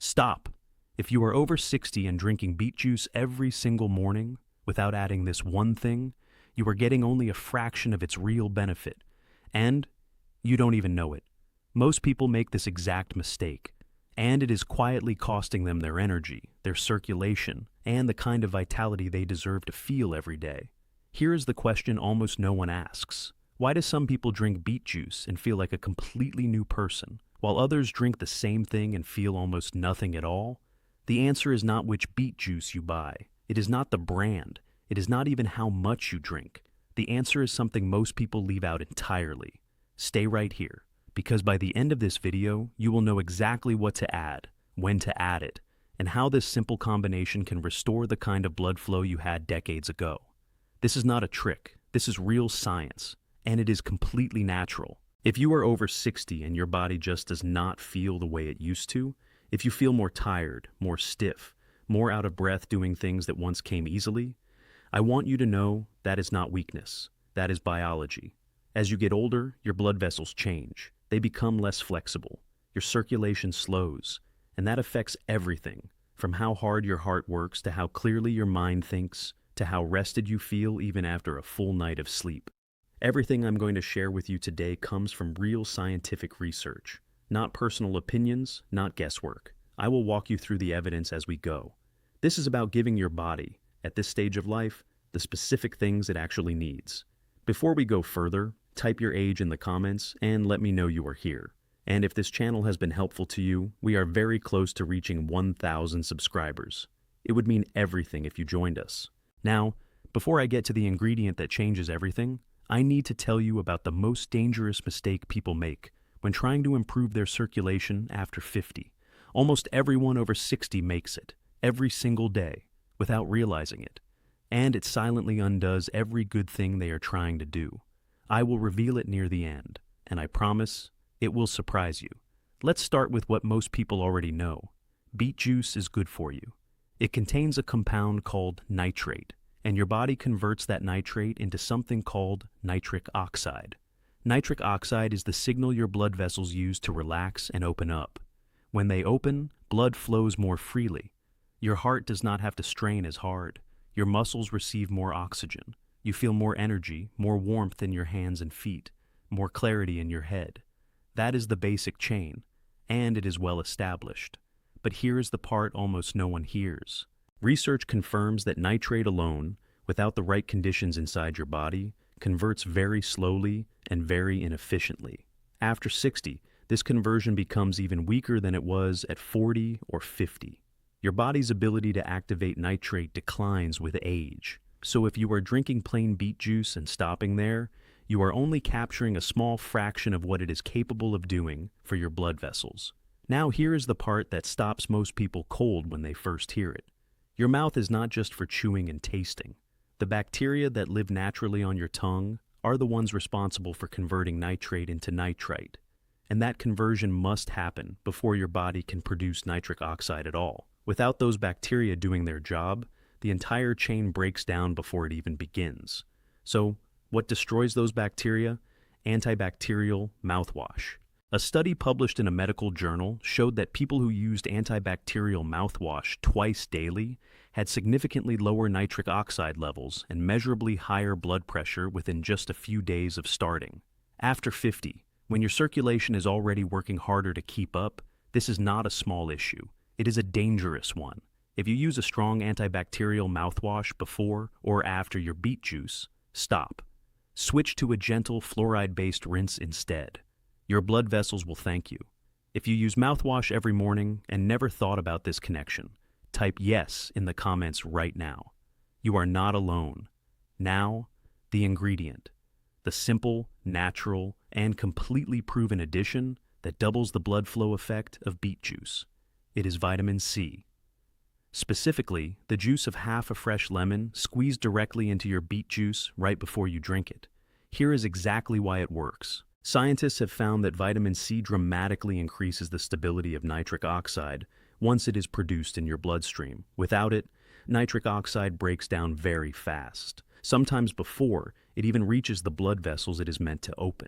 Stop. If you are over 60 and drinking beet juice every single morning without adding this one thing, you are getting only a fraction of its real benefit. And you don't even know it. Most people make this exact mistake, and it is quietly costing them their energy, their circulation, and the kind of vitality they deserve to feel every day. Here is the question almost no one asks. Why do some people drink beet juice and feel like a completely new person, while others drink the same thing and feel almost nothing at all? The answer is not which beet juice you buy. It is not the brand. It is not even how much you drink. The answer is something most people leave out entirely. Stay right here, because by the end of this video, you will know exactly what to add, when to add it, and how this simple combination can restore the kind of blood flow you had decades ago. This is not a trick. This is real science, and it is completely natural. If you are over 60 and your body just does not feel the way it used to, if you feel more tired, more stiff, more out of breath doing things that once came easily, I want you to know that is not weakness. That is biology. As you get older, your blood vessels change. They become less flexible. Your circulation slows, and that affects everything, from how hard your heart works to how clearly your mind thinks, to how rested you feel even after a full night of sleep. Everything I'm going to share with you today comes from real scientific research, not personal opinions, not guesswork. I will walk you through the evidence as we go. This is about giving your body, at this stage of life, the specific things it actually needs. Before we go further, type your age in the comments and let me know you are here. And if this channel has been helpful to you, we are very close to reaching 1,000 subscribers. It would mean everything if you joined us. Now, before I get to the ingredient that changes everything, I need to tell you about the most dangerous mistake people make when trying to improve their circulation after 50. Almost everyone over 60 makes it, every single day, without realizing it. And it silently undoes every good thing they are trying to do. I will reveal it near the end, and I promise it will surprise you. Let's start with what most people already know. Beet juice is good for you. It contains a compound called nitrate, and your body converts that nitrate into something called nitric oxide. Nitric oxide is the signal your blood vessels use to relax and open up. When they open, blood flows more freely. Your heart does not have to strain as hard. Your muscles receive more oxygen. You feel more energy, more warmth in your hands and feet, more clarity in your head. That is the basic chain, and it is well established. But here is the part almost no one hears. Research confirms that nitrate alone, without the right conditions inside your body, converts very slowly and very inefficiently. After 60, this conversion becomes even weaker than it was at 40 or 50. Your body's ability to activate nitrate declines with age. So if you are drinking plain beet juice and stopping there, you are only capturing a small fraction of what it is capable of doing for your blood vessels. Now here is the part that stops most people cold when they first hear it. Your mouth is not just for chewing and tasting. The bacteria that live naturally on your tongue are the ones responsible for converting nitrate into nitrite. And that conversion must happen before your body can produce nitric oxide at all. Without those bacteria doing their job, the entire chain breaks down before it even begins. So, what destroys those bacteria? Antibacterial mouthwash. A study published in a medical journal showed that people who used antibacterial mouthwash twice daily had significantly lower nitric oxide levels and measurably higher blood pressure within just a few days of starting. After 50, when your circulation is already working harder to keep up, this is not a small issue. It is a dangerous one. If you use a strong antibacterial mouthwash before or after your beet juice, stop. Switch to a gentle fluoride-based rinse instead. Your blood vessels will thank you. If you use mouthwash every morning and never thought about this connection, type yes in the comments right now. You are not alone. Now, the ingredient. The simple, natural, and completely proven addition that doubles the blood flow effect of beet juice. It is vitamin C. Specifically, the juice of half a fresh lemon squeezed directly into your beet juice right before you drink it. Here is exactly why it works. Scientists have found that vitamin C dramatically increases the stability of nitric oxide once it is produced in your bloodstream. Without it, nitric oxide breaks down very fast, sometimes before it even reaches the blood vessels it is meant to open.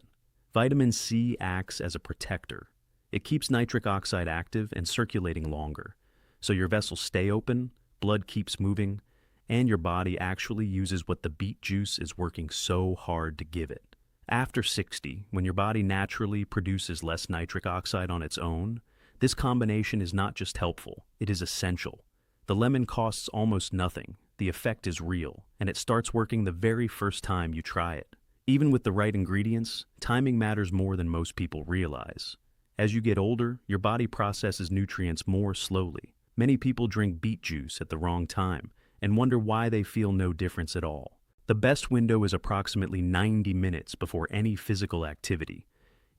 Vitamin C acts as a protector. It keeps nitric oxide active and circulating longer, so your vessels stay open, blood keeps moving, and your body actually uses what the beet juice is working so hard to give it. After 60, when your body naturally produces less nitric oxide on its own, this combination is not just helpful, it is essential. The lemon costs almost nothing, the effect is real, and it starts working the very first time you try it. Even with the right ingredients, timing matters more than most people realize. As you get older, your body processes nutrients more slowly. Many people drink beet juice at the wrong time and wonder why they feel no difference at all. The best window is approximately 90 minutes before any physical activity.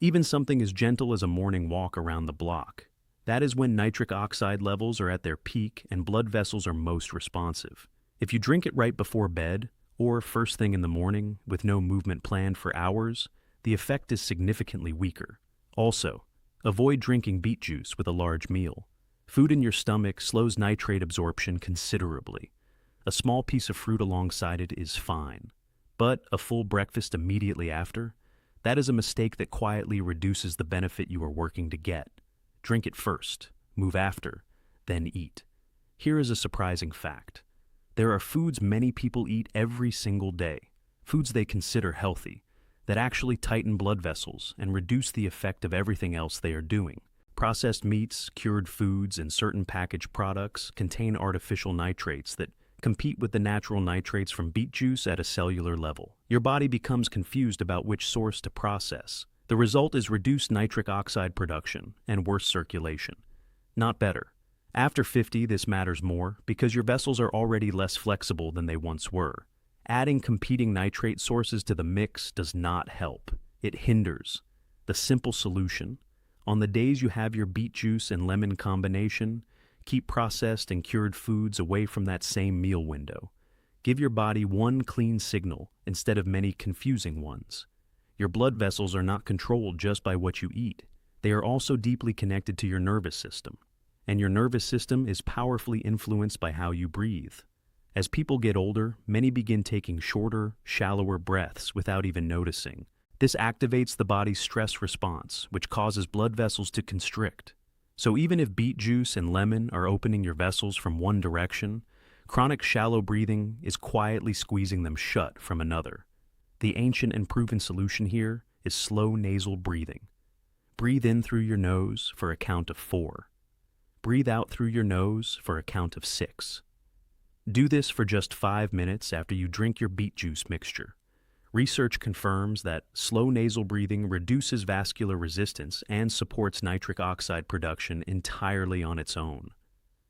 Even something as gentle as a morning walk around the block. That is when nitric oxide levels are at their peak and blood vessels are most responsive. If you drink it right before bed, or first thing in the morning with no movement planned for hours, the effect is significantly weaker. Also, avoid drinking beet juice with a large meal. Food in your stomach slows nitrate absorption considerably. A small piece of fruit alongside it is fine. But a full breakfast immediately after? That is a mistake that quietly reduces the benefit you are working to get. Drink it first, move after, then eat. Here is a surprising fact. There are foods many people eat every single day, foods they consider healthy, that actually tighten blood vessels and reduce the effect of everything else they are doing. Processed meats, cured foods, and certain packaged products contain artificial nitrates that compete with the natural nitrates from beet juice at a cellular level. Your body becomes confused about which source to process. The result is reduced nitric oxide production and worse circulation. Not better. After 50, this matters more because your vessels are already less flexible than they once were. Adding competing nitrate sources to the mix does not help. It hinders. The simple solution: on the days you have your beet juice and lemon combination, keep processed and cured foods away from that same meal window. Give your body one clean signal instead of many confusing ones. Your blood vessels are not controlled just by what you eat. They are also deeply connected to your nervous system. And your nervous system is powerfully influenced by how you breathe. As people get older, many begin taking shorter, shallower breaths without even noticing. This activates the body's stress response, which causes blood vessels to constrict. So even if beet juice and lemon are opening your vessels from one direction, chronic shallow breathing is quietly squeezing them shut from another. The ancient and proven solution here is slow nasal breathing. Breathe in through your nose for a count of 4. Breathe out through your nose for a count of 6. Do this for just 5 minutes after you drink your beet juice mixture. Research confirms that slow nasal breathing reduces vascular resistance and supports nitric oxide production entirely on its own.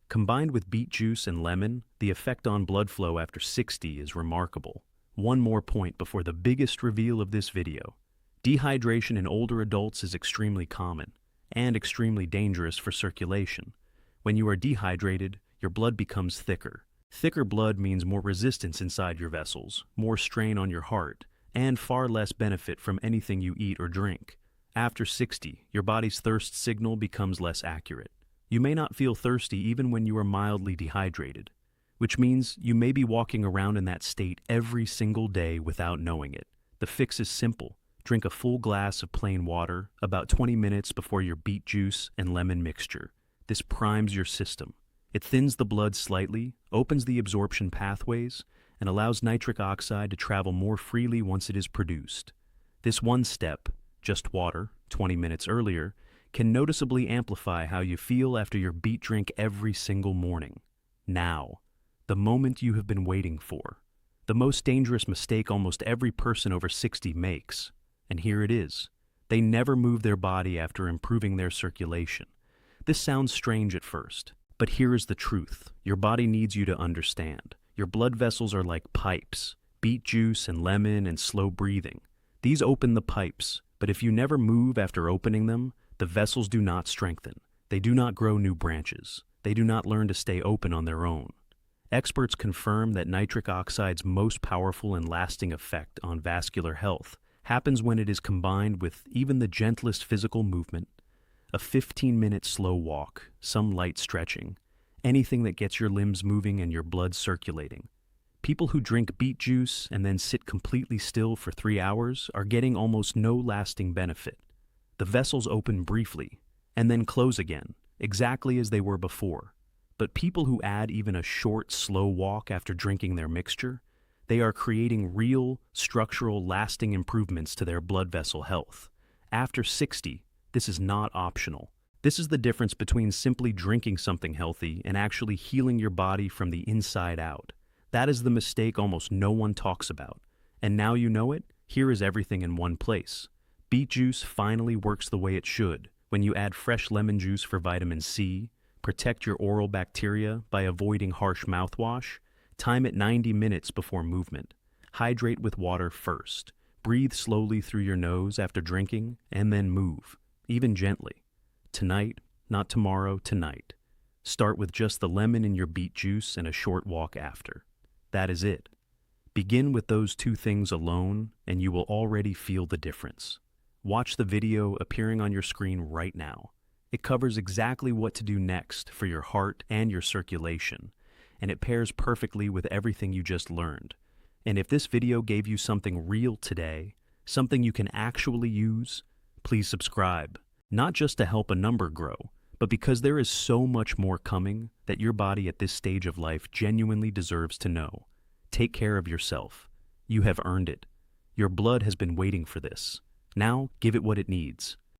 Combined with beet juice and lemon, the effect on blood flow after 60 is remarkable. One more point before the biggest reveal of this video. Dehydration in older adults is extremely common and extremely dangerous for circulation. When you are dehydrated, your blood becomes thicker. Thicker blood means more resistance inside your vessels, more strain on your heart, and far less benefit from anything you eat or drink. After 60, your body's thirst signal becomes less accurate. You may not feel thirsty even when you are mildly dehydrated, which means you may be walking around in that state every single day without knowing it. The fix is simple. Drink a full glass of plain water about 20 minutes before your beet juice and lemon mixture. This primes your system. It thins the blood slightly, opens the absorption pathways, and allows nitric oxide to travel more freely once it is produced. This one step, just water, 20 minutes earlier, can noticeably amplify how you feel after your beet drink every single morning. Now, the moment you have been waiting for. The most dangerous mistake almost every person over 60 makes. And here it is. They never move their body after improving their circulation. This sounds strange at first, but here is the truth. Your body needs you to understand. Your blood vessels are like pipes. Beet juice and lemon and slow breathing. These open the pipes, but if you never move after opening them, the vessels do not strengthen. They do not grow new branches. They do not learn to stay open on their own. Experts confirm that nitric oxide's most powerful and lasting effect on vascular health happens when it is combined with even the gentlest physical movement, a 15-minute slow walk, some light stretching, anything that gets your limbs moving and your blood circulating. People who drink beet juice and then sit completely still for 3 hours are getting almost no lasting benefit. The vessels open briefly, and then close again, exactly as they were before. But people who add even a short, slow walk after drinking their mixture, they are creating real, structural, lasting improvements to their blood vessel health. After 60, this is not optional. This is the difference between simply drinking something healthy and actually healing your body from the inside out. That is the mistake almost no one talks about. And now you know it, here is everything in one place. Beet juice finally works the way it should when you add fresh lemon juice for vitamin C, protect your oral bacteria by avoiding harsh mouthwash, time it 90 minutes before movement, hydrate with water first, breathe slowly through your nose after drinking, and then move, even gently. Tonight, not tomorrow, tonight. Start with just the lemon in your beet juice and a short walk after. That is it. Begin with those two things alone, and you will already feel the difference. Watch the video appearing on your screen right now. It covers exactly what to do next for your heart and your circulation, and it pairs perfectly with everything you just learned. And if this video gave you something real today, something you can actually use, please subscribe. Not just to help a number grow, but because there is so much more coming that your body at this stage of life genuinely deserves to know. Take care of yourself. You have earned it. Your blood has been waiting for this. Now, give it what it needs.